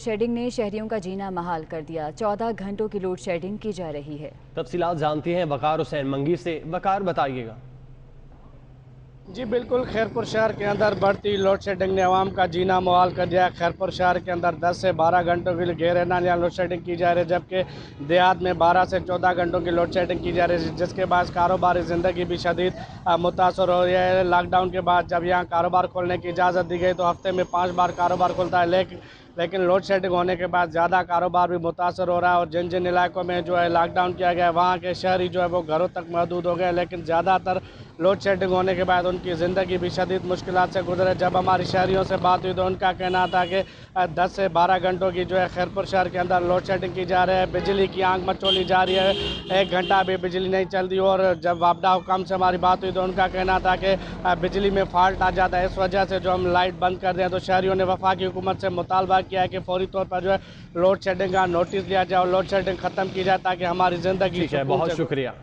Shading ने शहरियों का जीना महाल कर दिया। 14 घंटों की लोड शेडिंग की जा रही है। तफसीलात जानते हैं वकार हुसैन मंगी से। वकार बताइएगा। जी बिल्कुल, खैरपुर शहर के अंदर बढ़ती लोड शेडिंग ने आवाम का जीना मुहाल कर दिया है। खैरपुर शहर के अंदर 10 से 12 घंटों के लिए गैर यहाँ लोड शेडिंग की जा रही है, जबकि देहात में 12 से 14 घंटों की लोड शेडिंग की जा रही है, जिसके बाद कारोबारी ज़िंदगी भी शदीद मुतासर हो रही है। लॉकडाउन के बाद जब यहाँ कारोबार खोलने की इजाज़त दी गई तो हफ्ते में 5 बार कारोबार खुलता है, लेकिन लोड शेडिंग होने के बाद ज़्यादा कारोबार भी मुतासर हो रहा है। और जिन जिन इलाकों में जो है लॉकडाउन किया गया है, वहाँ के शहरी जो है वो घरों तक महदूद हो गए, लेकिन ज़्यादातर लोड शेडिंग होने के बाद उनकी ज़िंदगी भी शदीद मुश्किलात से गुजरे। जब हमारी शहरियों से बात हुई तो उनका कहना था कि 10 से 12 घंटों की जो है खैरपुर शहर के अंदर लोड शेडिंग की जा रही है। बिजली की आंख मचोली जा रही है, 1 घंटा भी बिजली नहीं चल रही। और जब वापडा हुकाम से हमारी बात हुई तो उनका कहना था कि बिजली में फॉल्ट आ जाता है, इस वजह से जो हम लाइट बंद कर दें। तो शहरियों ने वफाकी हुकूमत से मुतालबा किया है कि फौरी तौर पर जो है लोड शेडिंग का नोटिस दिया जाए और लोड शेडिंग ख़त्म की जाए ताकि हमारी ज़िंदगी। बहुत शुक्रिया।